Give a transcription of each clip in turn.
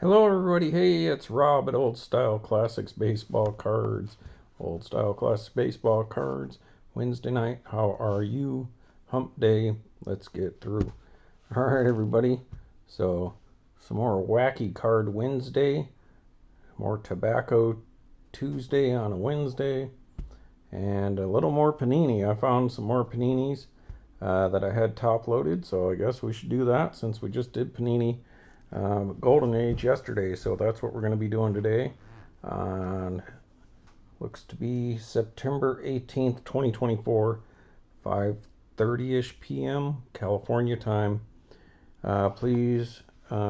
Hello, everybody. Hey, it's Rob at Old Style Classics Baseball Cards. Old Style Classics Baseball Cards. Wednesday night. How are you? Hump day. Let's get through. All right, everybody. So, some more Wacky Card Wednesday. More Tobacco Tuesday on a Wednesday. And a little more Panini. I found some more Paninis that I had top loaded. So, I guess we should do that since we just did Panini Golden Age yesterday, so that's what we're going to be doing today. Looks to be September 18th, 2024, 5:30ish p.m. California time. Please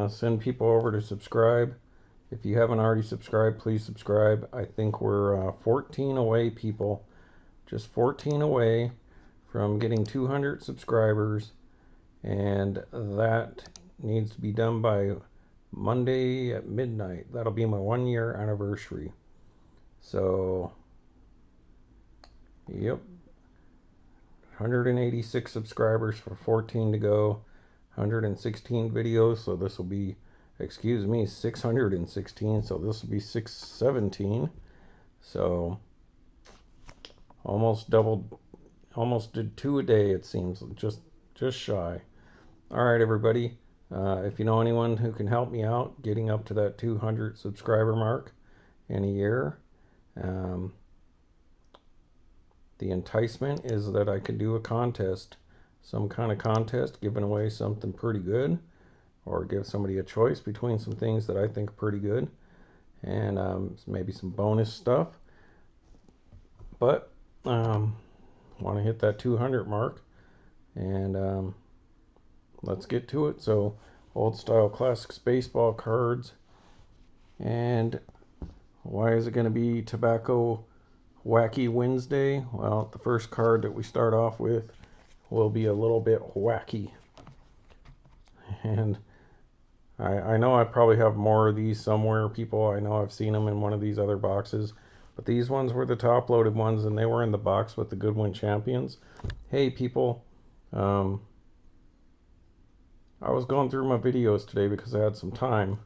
send people over to subscribe. If you haven't already subscribed, please subscribe. I think we're 14 away, people. Just 14 away from getting 200 subscribers, and that needs to be done by Monday at midnight. That'll be my 1 year anniversary. So, yep, 186 subscribers for 14 to go, 116 videos. So this will be, excuse me, 616. So this will be 617. So almost doubled, almost did two a day. It seems just shy. All right, everybody. If you know anyone who can help me out getting up to that 200 subscriber mark in a year, the enticement is that I could do a contest, some kind of contest, giving away something pretty good, or give somebody a choice between some things that I think are pretty good, and maybe some bonus stuff. But want to hit that 200 mark, and let's get to it. So, Old Style Classics Baseball Cards. And why is it going to be Tobacco Wacky Wednesday? Well, the first card that we start off with will be a little bit wacky. And I know I probably have more of these somewhere, people. I know I've seen them in one of these other boxes. But these ones were the top loaded ones, and they were in the box with the Goodwin Champions. Hey, people. I was going through my videos today because I had some time,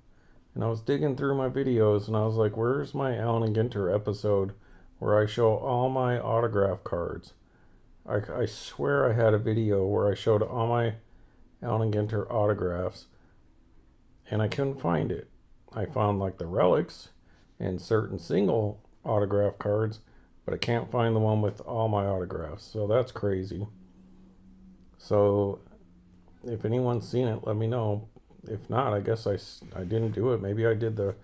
and I was digging through my videos, and I was like, where's my Allen and Ginter episode where I show all my autograph cards? I swear I had a video where I showed all my Allen and Ginter autographs, and I couldn't find it. I found like the relics and certain single autograph cards, but I can't find the one with all my autographs, so that's crazy. So if anyone's seen it, let me know. If not, I guess I didn't do it. Maybe I did the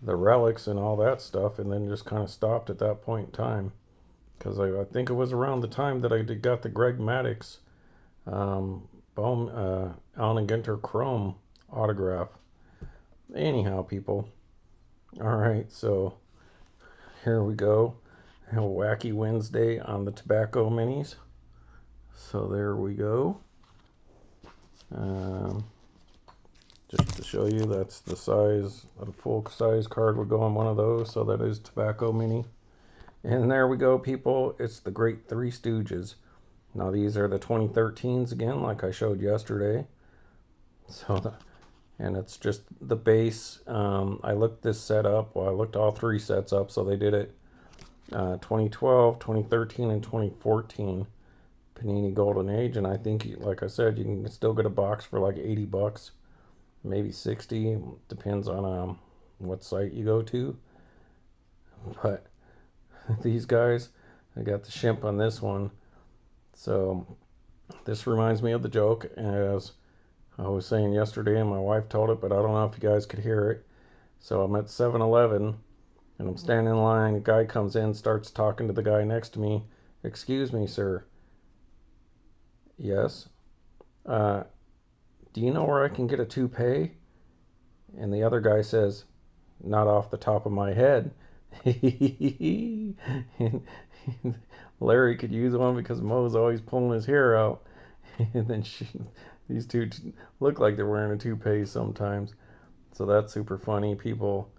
relics and all that stuff and then just kind of stopped at that point in time. Because I think it was around the time that I got the Greg Maddux Allen and Ginter Chrome autograph. Anyhow, people. All right, so here we go. A Wacky Wednesday on the Tobacco Minis. So there we go. Just to show you, that's the size, a full size card would go on one of those, so that is Tobacco Mini. And there we go, people, it's the great Three Stooges. Now these are the 2013s again, like I showed yesterday. So, and it's just the base. I looked this set up, well, I looked all three sets up, so they did it 2012, 2013, and 2014 Panini Golden Age, and I think, like I said, you can still get a box for like 80 bucks. Maybe 60, depends on what site you go to. But these guys, I got the shimp on this one. So this reminds me of the joke, as I was saying yesterday, and my wife told it, but I don't know if you guys could hear it. So I'm at 7-Eleven, and I'm standing in line. A guy comes in, starts talking to the guy next to me. Excuse me, sir. Yes. Do you know where I can get a toupee? And the other guy says, not off the top of my head. And Larry could use one because Mo's always pulling his hair out. And then these two look like they're wearing a toupee sometimes. So that's super funny. People,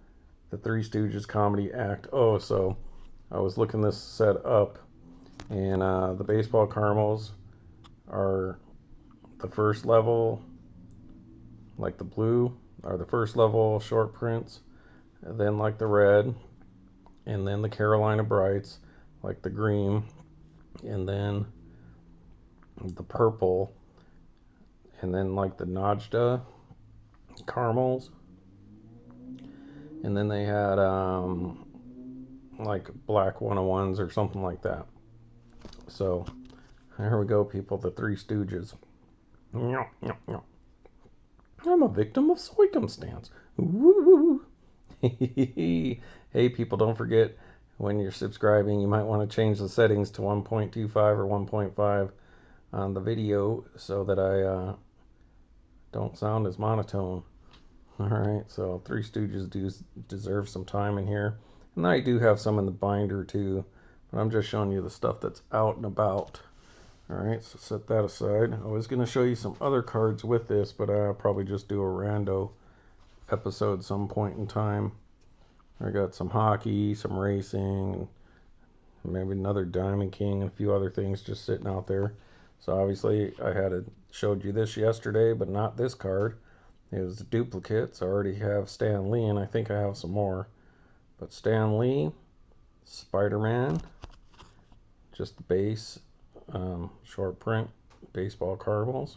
the Three Stooges comedy act. Oh, so I was looking this set up, and the baseball caramels are the first level, like the blue. are the first level short prints, and then like the red, and then the Carolina Brights, like the green, and then the purple, and then like the Najda caramels, and then they had like black 101s or something like that. So here we go, people, the Three Stooges. I'm a victim of circumstance. Woo. Hey, people, don't forget when you're subscribing, you might want to change the settings to 1.25 or 1.5 on the video so that I don't sound as monotone. Alright, so Three Stooges do deserve some time in here. And I do have some in the binder too, but I'm just showing you the stuff that's out and about. Alright, so set that aside. I was going to show you some other cards with this, but I'll probably just do a rando episode some point in time. I got some hockey, some racing, maybe another Diamond King, and a few other things just sitting out there. So obviously I showed you this yesterday, but not this card. It was a duplicate, so I already have Stan Lee, and I think I have some more. But Stan Lee, Spider-Man, just the base, short print, baseball cardinals.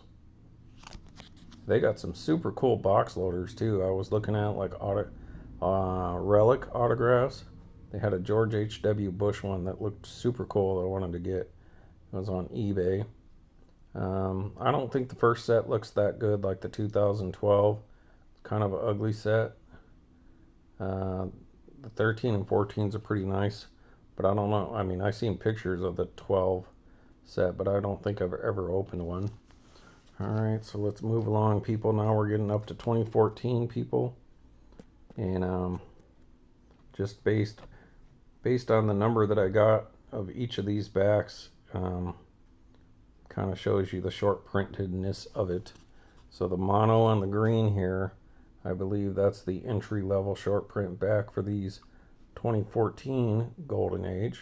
They got some super cool box loaders too. I was looking at like relic autographs. They had a George H.W. Bush one that looked super cool that I wanted to get. It was on eBay. I don't think the first set looks that good like the 2012. It's kind of an ugly set. The 13 and 14s are pretty nice, but I don't know. I mean, I've seen pictures of the 12 set, but I don't think I've ever opened one. Alright, so let's move along, people. Now we're getting up to 2014, people. And just based on the number that I got of each of these backs, kind of shows you the short printedness of it. So the mono on the green here, I believe that's the entry level short print back for these 2014 Golden Age,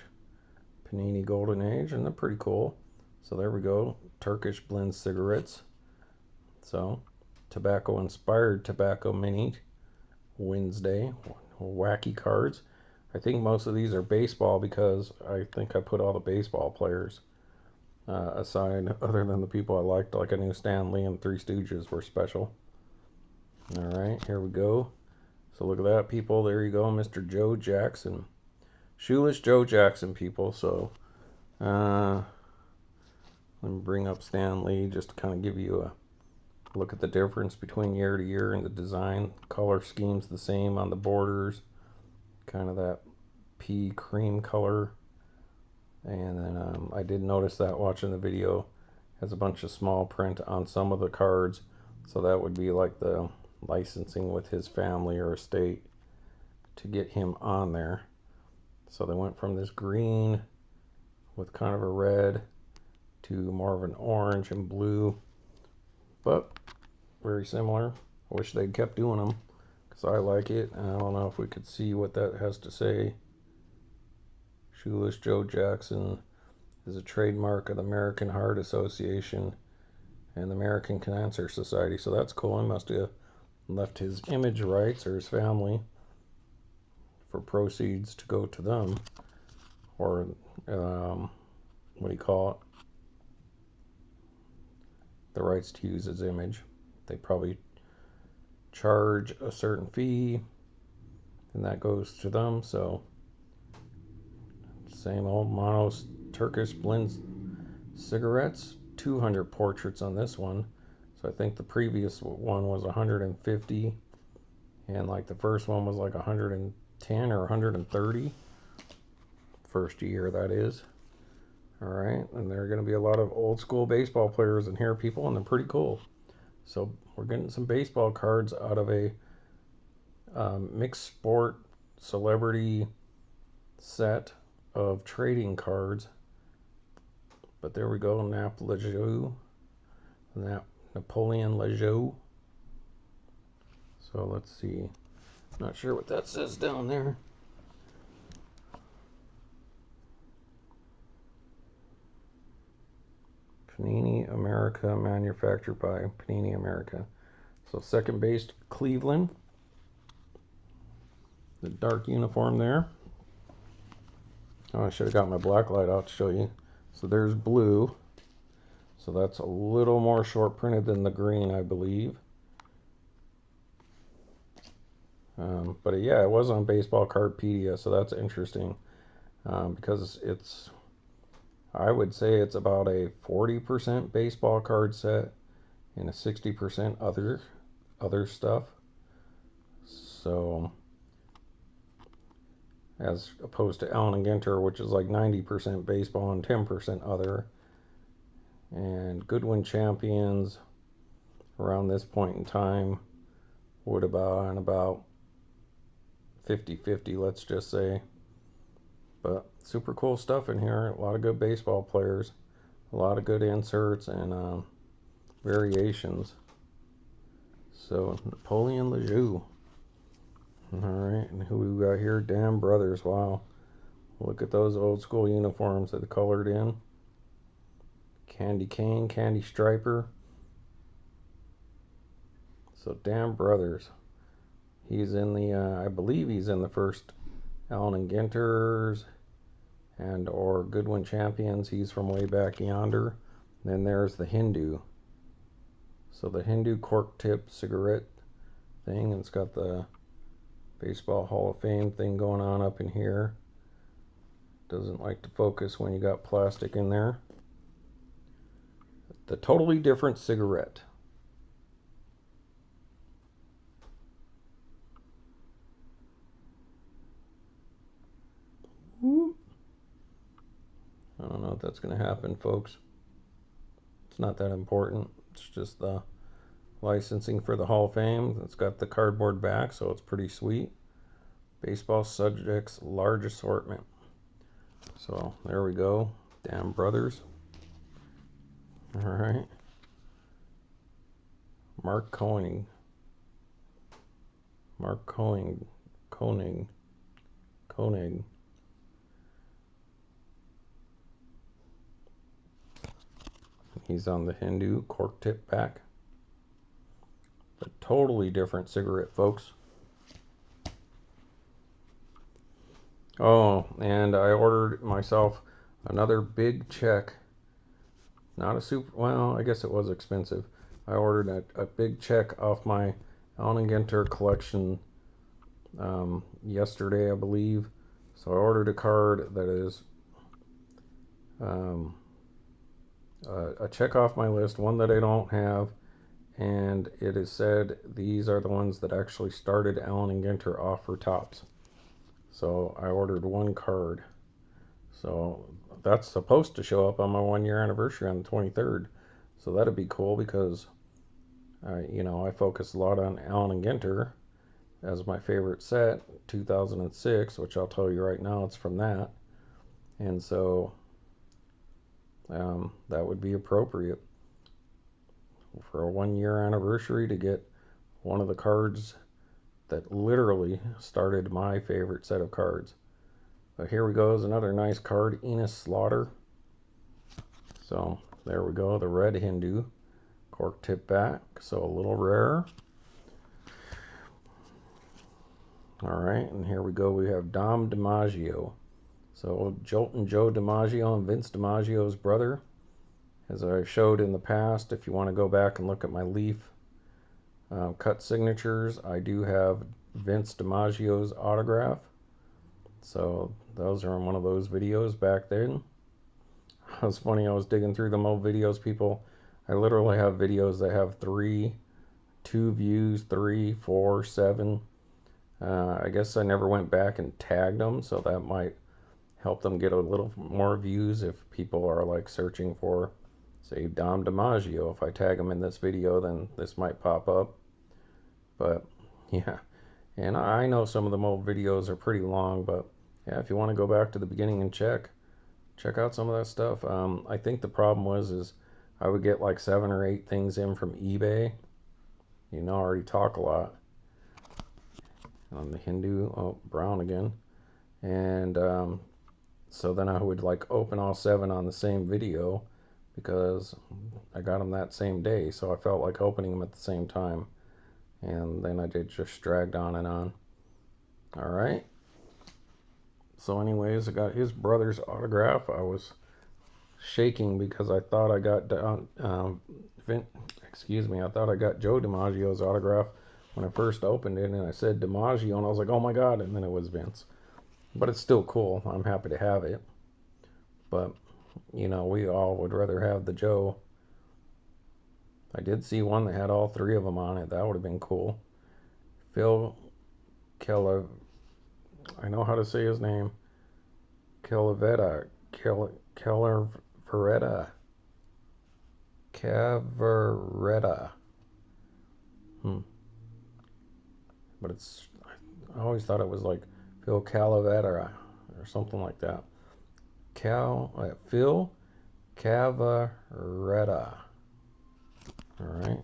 Panini Golden Age, and they're pretty cool. So there we go, Turkish blend cigarettes. So tobacco inspired tobacco mini Wednesday, wacky cards. I think most of these are baseball because I think I put all the baseball players aside, other than the people I liked, like I knew Stan Lee and Three Stooges were special. Alright, here we go. So look at that, people. There you go, Mr. Joe Jackson. Shoeless Joe Jackson, people. So let me bring up Stan Lee just to kind of give you a look at the difference between year to year and the design. Color scheme's the same on the borders, kind of that pea cream color. And then I did notice that watching the video, has a bunch of small print on some of the cards, so that would be like the licensing with his family or estate to get him on there. So they went from this green with kind of a red to more of an orange and blue, but very similar. I wish they'd kept doing them because I like it. And I don't know if we could see what that has to say. Shoeless Joe Jackson is a trademark of the American Heart Association and the American Cancer Society. So that's cool. He must have left his image rights or his family for proceeds to go to them, or what do you call it? The rights to use his image. They probably charge a certain fee, and that goes to them. So same old mono Turkish blend cigarettes. 200 portraits on this one. So I think the previous one was 150, and like the first one was like 110 or 130. First year, that is. Alright, and there are going to be a lot of old school baseball players in here, people, and they're pretty cool. So we're getting some baseball cards out of a mixed sport celebrity set of trading cards. But there we go, LaJoie, Napoleon LaJoie. So let's see. Not sure what that says down there. Panini America, manufactured by Panini America. So second base, Cleveland. The dark uniform there. Oh, I should have got my black light out to show you. So there's blue. So that's a little more short printed than the green, I believe. But yeah, it was on Baseball Cardpedia, so that's interesting. Because I would say it's about a 40% baseball card set and a 60% other stuff. So as opposed to Allen and Ginter, which is like 90% baseball and 10% other. And Goodwin Champions around this point in time would have been about 50-50, let's just say. But super cool stuff in here. A lot of good baseball players, a lot of good inserts and variations. So Napoleon LaJoie. Alright, and who we got here? Damn Brothers. Wow. Look at those old school uniforms that they colored in. Candy Cane, Candy Striper. So Damn Brothers. He's in the, I believe he's in the first Allen and Ginter's and or Goodwin Champions. He's from way back yonder. Then there's the Hindu. So the Hindu cork tip cigarette thing, and it's got the Baseball Hall of Fame thing going on up in here. Doesn't like to focus when you got plastic in there. The totally different cigarette. I don't know if that's going to happen, folks. It's not that important. It's just the licensing for the Hall of Fame. It's got the cardboard back, so it's pretty sweet. Baseball Subjects large assortment. So there we go. Damn Brothers. All right. Mark Koenig. Koenig. He's on the Hindu cork tip back. A totally different cigarette, folks. Oh, and I ordered myself another big check. Not a super, well, I guess it was expensive. I ordered a big check off my Allen & Ginter collection yesterday, I believe. So I ordered a card that is a check off my list, one that I don't have, and it is said these are the ones that actually started Allen & Ginter off for Topps. So I ordered one card. So that's supposed to show up on my 1-year anniversary on the 23rd. So that'd be cool because, you know, I focus a lot on Allen & Ginter as my favorite set, 2006, which I'll tell you right now, it's from that. And so that would be appropriate for a 1-year anniversary to get one of the cards that literally started my favorite set of cards. But here we go, is another nice card, Enos Slaughter. So there we go, the red Hindu, cork tip back, so a little rare. All right, and here we go, we have Dom DiMaggio. So Joltin' Joe DiMaggio and Vince DiMaggio's brother. As I showed in the past, if you want to go back and look at my Leaf cut signatures, I do have Vince DiMaggio's autograph. So those are in one of those videos back then. It was funny, I was digging through them old videos, people. I literally have videos that have 2 views, 3, 4, 7. I guess I never went back and tagged them, so that might help them get a little more views if people are like searching for, say, Dom DiMaggio. If I tag them in this video, then this might pop up. But yeah, and I know some of the old videos are pretty long, but yeah, if you want to go back to the beginning and check out some of that stuff. I think the problem is I would get like 7 or 8 things in from eBay. You know, I already talk a lot. On the Hindu, oh, brown again. And so then I would like open all 7 on the same video because I got them that same day, so I felt like opening them at the same time. and then I just dragged on and on. All right. So anyways, I got his brother's autograph. I was shaking because I thought I got I thought I got Joe DiMaggio's autograph when I first opened it, and I said DiMaggio, and I was like, oh my god, and then it was Vince. But it's still cool. I'm happy to have it. But, you know, we all would rather have the Joe. I did see one that had all three of them on it. That would have been cool. Phil Keller, I know how to say his name. Cavaretta. But I always thought it was like Phil Calavera or something like that. Phil Cavaretta. Alright.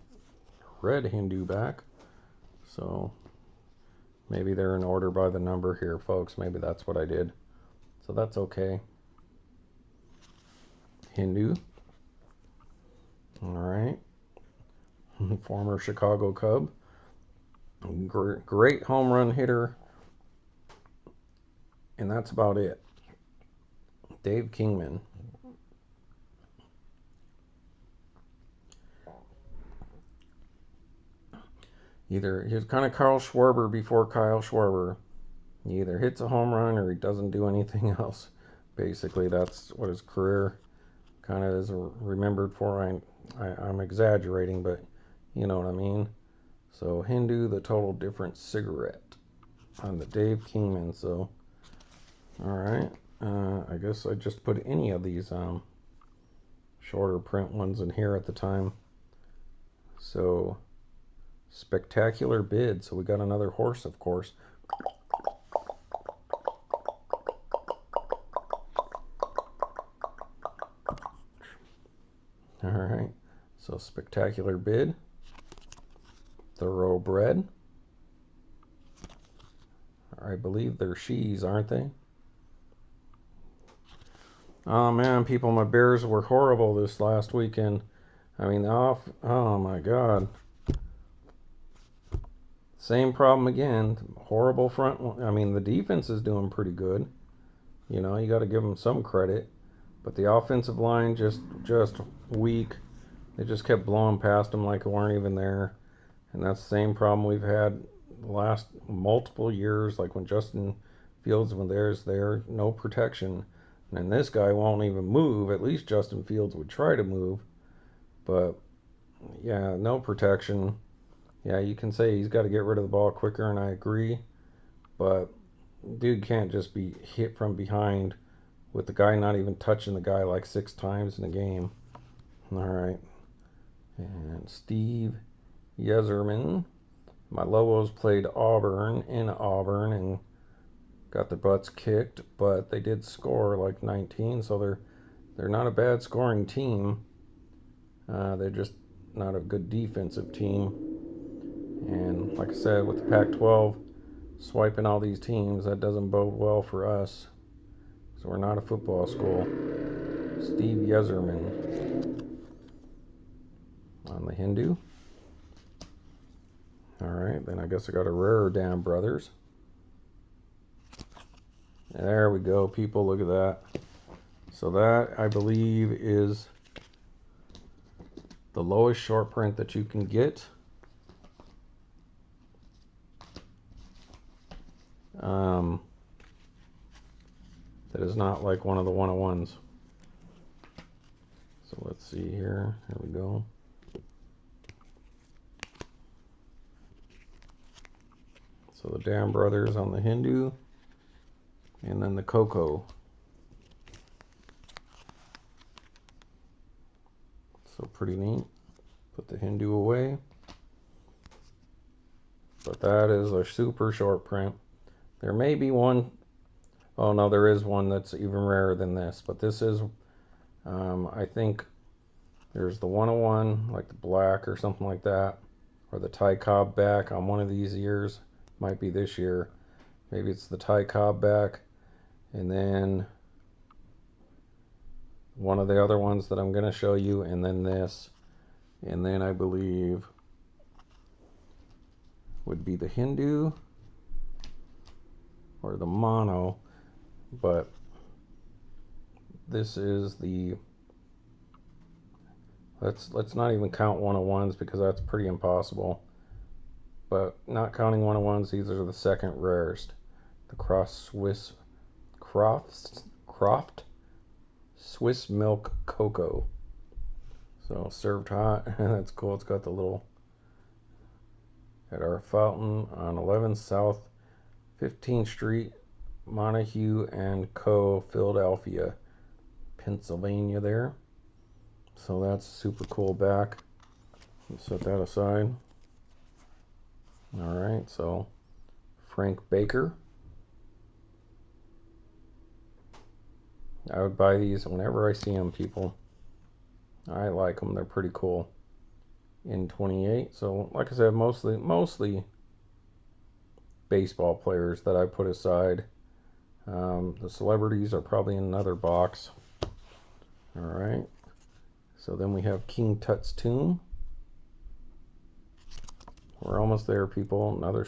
Red Hindu back. So maybe they're in order by the number here, folks. Maybe that's what I did. So that's okay. Hindu. Alright. Former Chicago Cub. Great home run hitter. And that's about it. Dave Kingman. He was kind of Carl Schwarber before Kyle Schwarber. He either hits a home run or he doesn't do anything else. Basically, that's what his career kind of is remembered for. I'm exaggerating, but you know what I mean. So Hindu, the total different cigarette on the Dave Kingman. So, all right. I guess I just put any of these shorter print ones in here at the time. So, spectacular bid. So we got another horse, of course. All right. So spectacular bid. Thoroughbred. I believe they're she's, aren't they? Oh man, people, my Bears were horrible this last weekend. I mean, oh my god. Same problem again. Horrible front. I mean, the defense is doing pretty good. You know, you got to give them some credit. But the offensive line just weak. They just kept blowing past them like it weren't even there. And that's the same problem we've had the last multiple years, like when Justin Fields, when there's no protection. And this guy won't even move. At least Justin Fields would try to move. But, yeah, no protection. Yeah, you can say he's got to get rid of the ball quicker, and I agree. But dude can't just be hit from behind with the guy not even touching the guy like 6 times in a game. All right. And Steve Yzerman. My Lobos played Auburn in Auburn and got their butts kicked, but they did score like 19, so they're not a bad scoring team. They're just not a good defensive team. And like I said, with the Pac-12 swiping all these teams, that doesn't bode well for us. So we're not a football school. Steve Yzerman on the Hindu. All right, then I guess I got a rarer Dam Brothers. There we go, people. Look at that. So that, I believe, is the lowest short print that you can get. That is not like one of the 101s. So let's see here. Here we go. So the Dam Brothers on the Hindu. And then the Coco. So pretty neat. Put the Hindu away. But that is a super short print. There may be one. Oh no, there is one that's even rarer than this. But this is, I think, there's the 101, like the black or something like that. Or the Ty Cobb back on one of these years. Might be this year. Maybe it's the Ty Cobb back. And then one of the other ones that I'm going to show you. And then this. And then I believe would be the Hindu or the mono, but this is the, let's not even count 101s because that's pretty impossible. But not counting 101s, these are the second rarest. The Crofts Swiss Milk Cocoa. So served hot. That's cool. It's got the little, at our fountain on 11 South 15th Street, Montague and Co., Philadelphia, Pennsylvania there. So that's super cool back. Let's set that aside. Alright, so Frank Baker. I would buy these whenever I see them, people. I like them. They're pretty cool. In 28. So, like I said, mostly baseball players that I put aside. The celebrities are probably in another box. Alright. So then we have King Tut's Tomb. We're almost there, people. Another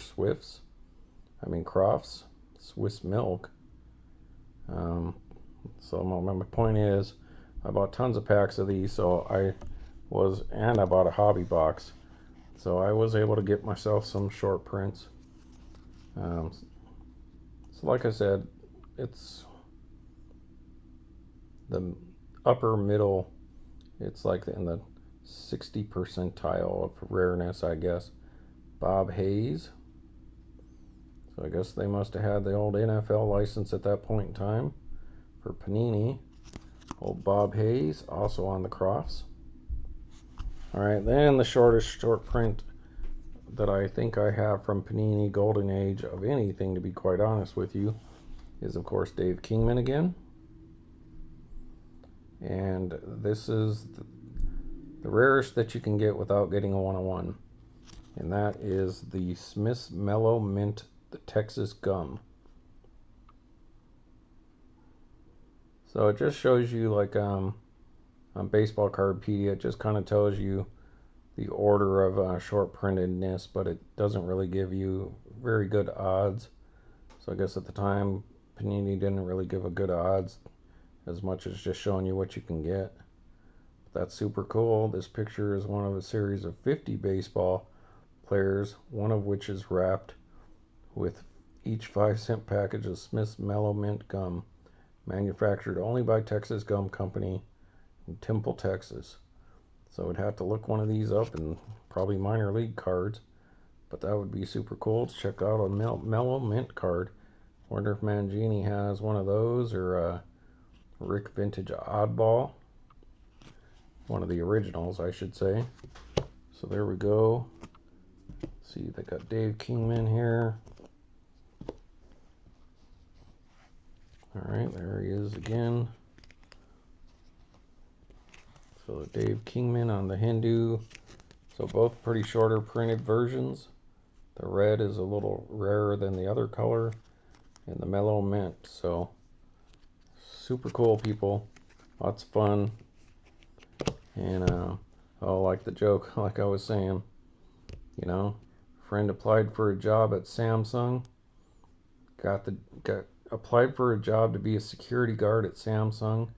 Crofts. Swiss Milk. So my point is, I bought tons of packs of these, and I bought a hobby box. So I was able to get myself some short prints. So like I said, it's the upper middle. It's like in the 60 percentile of rareness, I guess. Bob Hayes. So I guess they must have had the old NFL license at that point in time for Panini. Old Bob Hayes, also on the Crofts. Alright, then the shortest short print that I think I have from Panini Golden Age of anything, to be quite honest with you, is of course Dave Kingman again. And this is the rarest that you can get without getting a 101. And that is the Smith's Mellow Mint, the Texas Gum. So it just shows you, like on Baseball Cardpedia, it just kind of tells you the order of short printedness, but it doesn't really give you very good odds. So I guess at the time, Panini didn't really give a good odds as much as just showing you what you can get. But that's super cool. This picture is one of a series of 50 baseball players, one of which is wrapped with each 5-cent package of Smith's Mellow Mint Gum, manufactured only by Texas Gum Company in Temple, Texas. So I'd have to look one of these up, and probably minor league cards, but that would be super cool to check out a Mellow Mint card. Wonder if Mangini has one of those, or Rick Vintage Oddball, one of the originals, I should say. So there we go. See, they got Dave Kingman here. Alright, there he is again. So Dave Kingman on the Hindu. So both pretty shorter printed versions. The red is a little rarer than the other color, and the Mellow Mint. So super cool, people. Lots of fun. And like the joke, like I was saying, you know, friend applied for a job at Samsung, applied for a job to be a security guard at Samsung,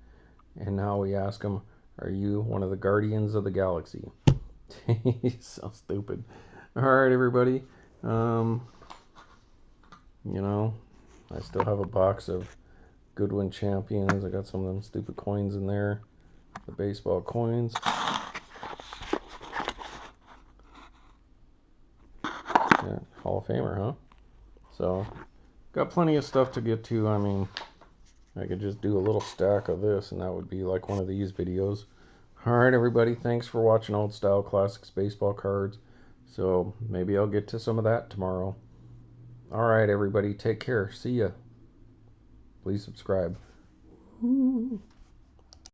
and now we ask him, are you one of the Guardians of the Galaxy? So stupid. Alright, everybody. You know, I still have a box of Goodwin Champions. I got some of them stupid coins in there. The baseball coins. Yeah, Hall of Famer, huh? So, got plenty of stuff to get to. I mean, I could just do a little stack of this, and that would be like one of these videos. Alright, everybody. Thanks for watching Old Style Classics baseball cards. So, maybe I'll get to some of that tomorrow. Alright, everybody. Take care. See ya. Please subscribe. Ooh.